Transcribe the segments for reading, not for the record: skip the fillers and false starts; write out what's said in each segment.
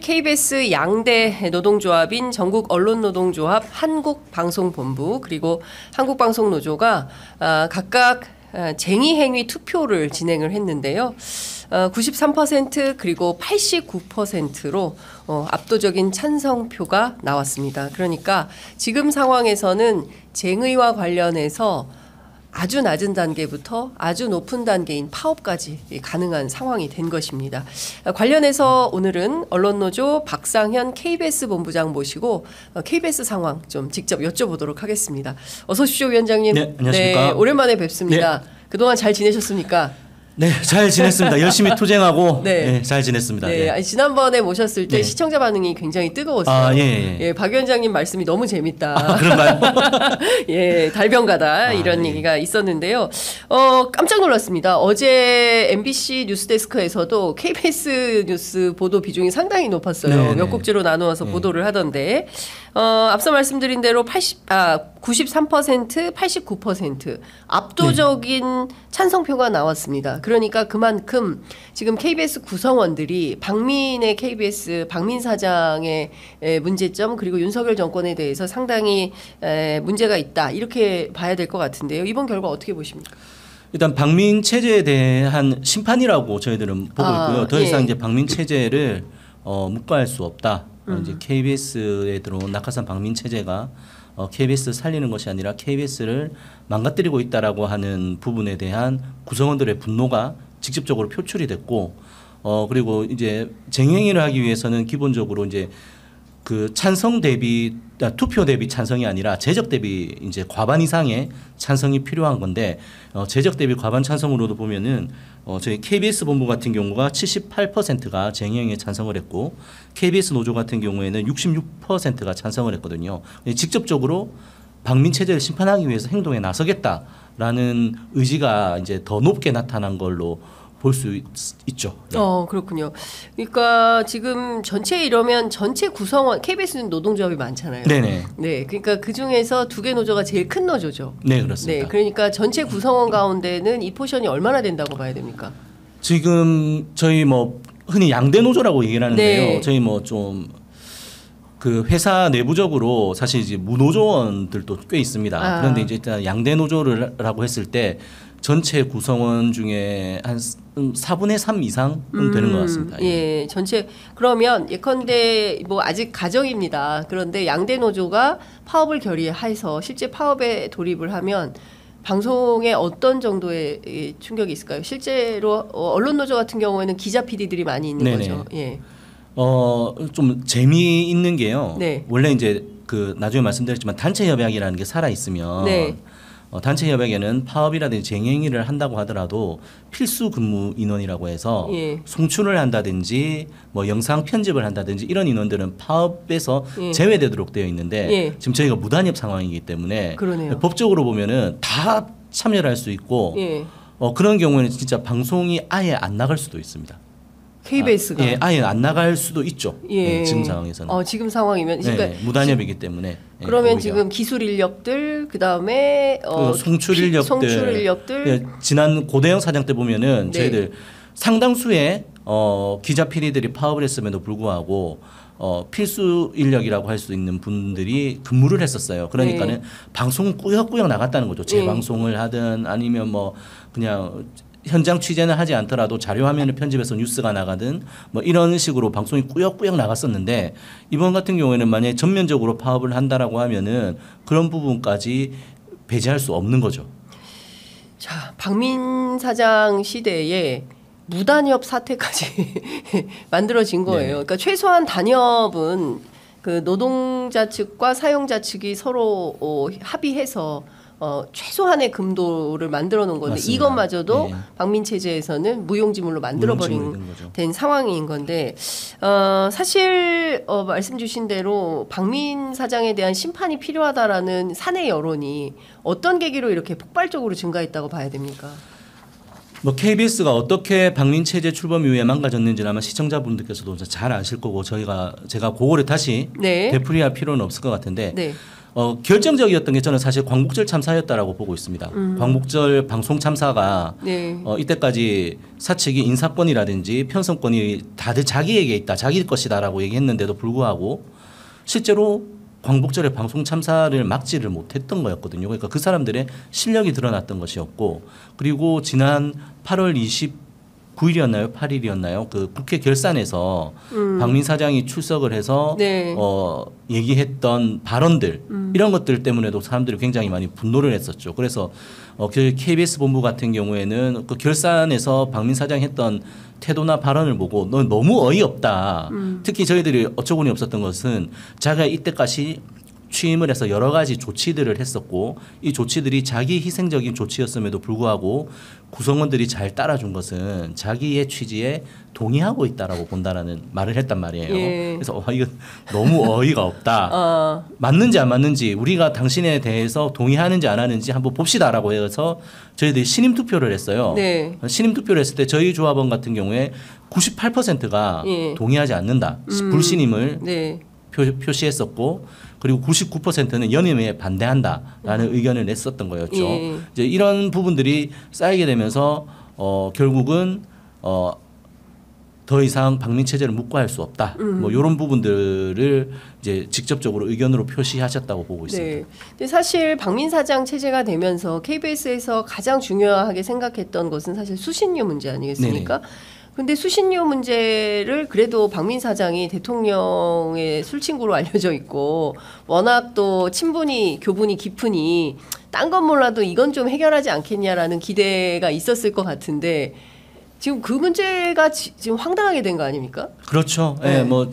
KBS 양대 노동조합인 전국언론노동조합, 한국방송본부 그리고 한국방송노조가 각각 쟁의행위 투표를 진행을 했는데요. 93% 그리고 89%로 압도적인 찬성표가 나왔습니다. 그러니까 지금 상황에서는 쟁의와 관련해서 아주 낮은 단계부터 아주 높은 단계인 파업까지 가능한 상황이 된 것입니다. 관련해서 오늘은 언론노조 박상현 KBS 본부장 모시고 KBS 상황 좀 직접 여쭤보도록 하겠습니다. 어서 오십시오, 위원장님. 네, 안녕하십니까. 네, 오랜만에 뵙습니다. 네. 그동안 잘 지내셨습니까? 네, 잘 지냈습니다. 열심히 투쟁하고 네. 잘 지냈습니다. 네, 아니, 지난번에 모셨을 때 시청자 반응이 굉장히 뜨거웠어요. 예. 박 위원장님 말씀이 너무 재밌다. 그런가요? 예, 달변가다 이런 얘기가 있었는데요. 깜짝 놀랐습니다. 어제 MBC 뉴스데스크에서도 KBS 뉴스 보도 비중이 상당히 높았어요. 몇 곡지로 나누어서 보도를 하던데 앞서 말씀드린 대로 93%, 89% 압도적인 찬성표가 나왔습니다. 그러니까 그만큼 지금 KBS 구성원들이 박민의 KBS 박민 사장의 문제점 그리고 윤석열 정권에 대해서 상당히 문제가 있다 이렇게 봐야 될 것 같은데요. 이번 결과 어떻게 보십니까? 일단 박민 체제에 대한 심판이라고 저희들은 보고 있고요. 더 이상 이제 박민 체제를 묵과할 수 없다. 이제 KBS에 들어온 낙하산 박민 체제가 KBS 살리는 것이 아니라 KBS를 망가뜨리고 있다라고 하는 부분에 대한 구성원들의 분노가 직접적으로 표출이 됐고, 그리고 이제 쟁행위를 하기 위해서는 기본적으로 이제 그 찬성 대비 투표 대비 찬성이 아니라 제적 대비 이제 과반 이상의 찬성이 필요한 건데 제적 대비 과반 찬성으로도 보면은 저희 KBS 본부 같은 경우가 78%가 쟁행에 찬성을 했고 KBS 노조 같은 경우에는 66%가 찬성을 했거든요. 직접적으로 박민 체제를 심판하기 위해서 행동에 나서겠다라는 의지가 이제 더 높게 나타난 걸로 볼 수 있죠. 네. 그렇군요. 그러니까 지금 전체 이러면 전체 구성원 KBS는 노동조합이 많잖아요. 네네. 네, 그러니까 그 중에서 두 개 노조가 제일 큰 노조죠. 네, 그렇습니다. 네, 그러니까 전체 구성원 가운데는 이 포션이 얼마나 된다고 봐야 됩니까? 지금 저희 뭐 흔히 양대 노조라고 얘기를 하는데요. 네. 저희 뭐 좀 그 회사 내부적으로 사실 이제 무노조원들도 꽤 있습니다. 그런데 이제 일단 양대 노조라고 했을 때 전체 구성원 중에 한 4분의 3 이상은 되는 것 같습니다. 예, 전체 그러면 예컨대 뭐 아직 가정입니다. 그런데 양대 노조가 파업을 결의해서 실제 파업에 돌입을 하면 방송에 어떤 정도의 충격이 있을까요? 실제로 언론 노조 같은 경우에는 기자 PD들이 많이 있는 네네. 거죠. 예. 좀 재미있는 게요. 네. 원래 이제 그 나중에 말씀드렸지만 단체 협약이라는 게 살아 있으면 네. 단체 협약에는 파업이라든지 쟁행위를 한다고 하더라도 필수 근무 인원이라고 해서 송출을 한다든지 뭐 영상 편집을 한다든지 이런 인원들은 파업에서 제외되도록 되어 있는데 지금 저희가 무단협 상황이기 때문에 그러네요. 법적으로 보면은 다 참여를 할 수 있고 그런 경우에는 진짜 방송이 아예 안 나갈 수도 있습니다. KBS가 아예 안 나갈 수도 있죠. 지금 상황에서는. 지금 상황이면 그러니까 무단협이기 때문에. 그러면 오히려. 지금 기술 인력들 그다음에 송출 인력들. 지난 고대영 사장 때 보면은 저희들 상당수의 기자 PD들이 파업을 했음에도 불구하고 필수 인력이라고 할 수 있는 분들이 근무를 했었어요. 그러니까는 방송은 꾸역꾸역 나갔다는 거죠. 재방송을 하든 아니면 뭐 그냥 현장 취재는 하지 않더라도 자료 화면을 편집해서 뉴스가 나가든 뭐 이런 식으로 방송이 꾸역꾸역 나갔었는데 이번 같은 경우에는 만약에 전면적으로 파업을 한다라고 하면은 그런 부분까지 배제할 수 없는 거죠. 자, 박민 사장 시대에 무단협 사태까지 만들어진 거예요. 그러니까 최소한 단협은 그 노동자 측과 사용자 측이 서로 합의해서 최소한의 금도를 만들어 놓은 건데 맞습니다. 이것마저도 박민 체제에서는 무용지물로 만들어버린 된 상황인 건데 사실 말씀 주신 대로 박민 사장에 대한 심판이 필요하다라는 사내 여론이 어떤 계기로 이렇게 폭발적으로 증가했다고 봐야 됩니까? 뭐 KBS가 어떻게 방민 체제 출범 이후에 망가졌는지는 아마 시청자분들께서도 잘 아실 거고 제가 그거를 다시 네. 되풀이할 필요는 없을 것 같은데 네. 결정적이었던 게 저는 사실 광복절 참사였다라고 보고 있습니다. 광복절 방송 참사가 네. 이때까지 사측이 인사권이라든지 편성권이 다들 자기에게 있다, 자기 것이다라고 얘기했는데도 불구하고 실제로 광복절에 방송 참사를 막지를 못했던 거였거든요. 그러니까 그 사람들의 실력이 드러났던 것이었고, 그리고 지난 8월 29일이었나요? 8일이었나요? 그 국회 결산에서 박민 사장이 출석을 해서 네. 얘기했던 발언들 이런 것들 때문에도 사람들이 굉장히 많이 분노를 했었죠. 그래서 KBS 본부 같은 경우에는 그 결산에서 박민 사장이 했던 태도나 발언을 보고 너 너무 어이없다. 특히 저희들이 어처구니 없었던 것은 자기가 이때까지 취임을 해서 여러 가지 조치들을 했었고 이 조치들이 자기 희생적인 조치였음에도 불구하고 구성원들이 잘 따라준 것은 자기의 취지에 동의하고 있다라고 본다라는 말을 했단 말이에요. 예. 그래서 이거 너무 어이가 없다. 맞는지 안 맞는지 우리가 당신에 대해서 동의하는지 안 하는지 한번 봅시다라고 해서 저희들이 신임 투표를 했어요. 네. 신임 투표를 했을 때 저희 조합원 같은 경우에 98%가 예. 동의하지 않는다. 불신임을 네. 표시했었고 그리고 99%는 연임에 반대한다라는 의견을 냈었던 거였죠. 예. 이제 이런 부분들이 쌓이게 되면서 결국은 더 이상 방민 체제를 묵과할 수 없다. 뭐 이런 부분들을 이제 직접적으로 의견으로 표시하셨다고 보고 있습니다. 네. 근데 사실 박민 사장 체제가 되면서 KBS에서 가장 중요하게 생각했던 것은 사실 수신료 문제 아니겠습니까? 근데 수신료 문제를 그래도 박민 사장이 대통령의 술친구로 알려져 있고 워낙 또 친분이 교분이 깊으니 딴 건 몰라도 이건 좀 해결하지 않겠냐라는 기대가 있었을 것 같은데 지금 그 문제가 지금 황당하게 된 거 아닙니까? 그렇죠. 네. 예, 뭐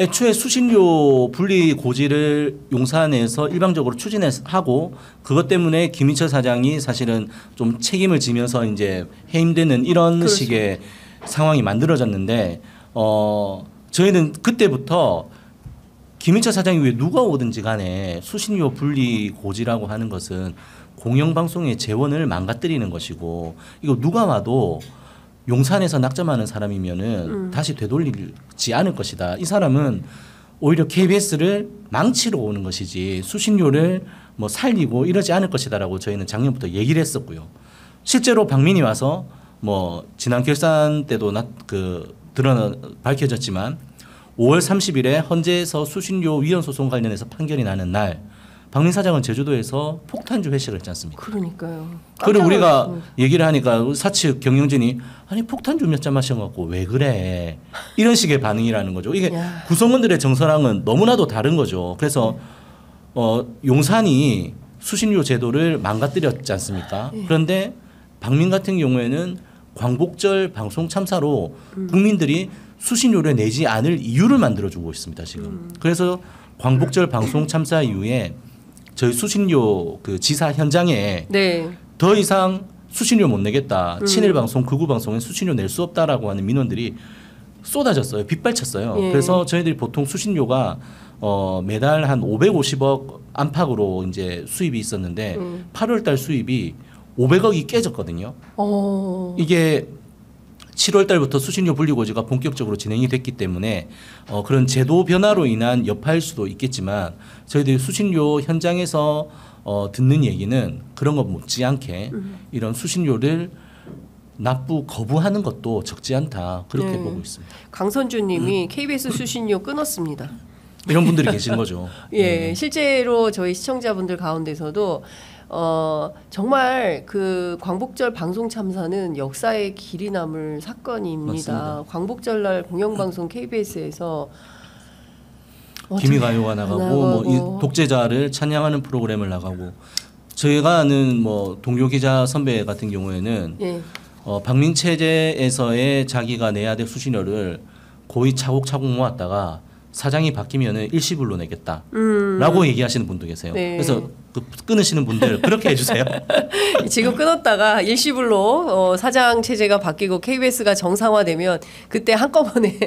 애초에 수신료 분리 고지를 용산에서 일방적으로 추진하고 그것 때문에 김인철 사장이 사실은 좀 책임을 지면서 이제 해임되는 이런 그렇죠. 식의 상황이 만들어졌는데 저희는 그때부터 김인철 사장이 왜 누가 오든지 간에 수신료 분리 고지라고 하는 것은 공영방송의 재원을 망가뜨리는 것이고 이거 누가 와도 용산에서 낙점하는 사람이면은 다시 되돌리지 않을 것이다. 이 사람은 오히려 KBS를 망치러 오는 것이지 수신료를 뭐 살리고 이러지 않을 것이다라고 저희는 작년부터 얘기를 했었고요. 실제로 박민이 와서 뭐 지난 결산 때도 밝혀졌지만 5월 30일에 헌재에서 수신료 위헌 소송 관련해서 판결이 나는 날 박민 사장은 제주도에서 폭탄주 회식을 했지 않습니까? 그러니까요. 그리고 우리가 놀랐습니다. 얘기를 하니까 사측 경영진이 아니 폭탄주 몇 잔 마셔갖고 왜 그래 이런 식의 반응이라는 거죠. 이게 야. 구성원들의 정서랑은 너무나도 다른 거죠. 그래서 용산이 수신료 제도를 망가뜨렸지 않습니까? 그런데 박민 같은 경우에는 광복절 방송 참사로 국민들이 수신료를 내지 않을 이유를 만들어주고 있습니다. 지금. 그래서 광복절 방송 참사 이후에 저희 수신료 그 지사 현장에 네. 더 이상 수신료 못 내겠다. 친일 방송, 극우 방송에 수신료 낼 수 없다라고 하는 민원들이 쏟아졌어요. 빗발쳤어요. 예. 그래서 저희들이 보통 수신료가 매달 한 550억 안팎으로 이제 수입이 있었는데 8월 달 수입이 500억이 깨졌거든요. 이게 7월 달부터 수신료 분리고지가 본격적으로 진행이 됐기 때문에 그런 제도 변화로 인한 여파일 수도 있겠지만 저희들이 수신료 현장에서 듣는 얘기는 그런 것 못지않게 이런 수신료를 납부 거부하는 것도 적지 않다 그렇게 네. 보고 있습니다. 강선주님이 KBS 수신료 끊었습니다. 이런 분들이 계신 거죠. 예, 실제로 저희 시청자분들 가운데서도 정말 그 광복절 방송 참사는 역사의 길이 남을 사건입니다. 맞습니다. 광복절 날 공영방송 KBS에서 기미가요가 나가고 뭐 이 독재자를 찬양하는 프로그램을 나가고 저희가 아는 뭐 동료 기자 선배 같은 경우에는 예. 박민 체제에서의 자기가 내야 될 수신료를 거의 차곡차곡 모았다가 사장이 바뀌면은 일시불로 내겠다라고 얘기하시는 분도 계세요. 네. 그래서 그 끊으시는 분들 그렇게 해주세요. 지금 끊었다가 일시불로 사장 체제가 바뀌고 KBS가 정상화되면 그때 한꺼번에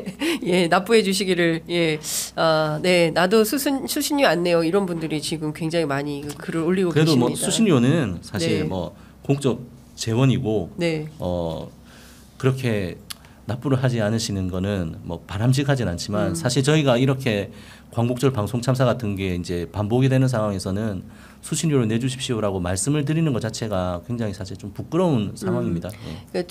예, 납부해 주시기를 네 나도 수신료 안 내요 이런 분들이 지금 굉장히 많이 글을 올리고 그래도 계십니다. 뭐 수신료는 사실 네. 뭐 공적 재원이고 네. 그렇게 납부를 하지 않으시는 거는 뭐 바람직하진 않지만 사실 저희가 이렇게 광복절 방송 참사 같은 게 이제 반복이 되는 상황에서는 수신료를 내주십시오라고 말씀을 드리는 것 자체가 굉장히 사실 좀 부끄러운 상황입니다. 예. 그러니까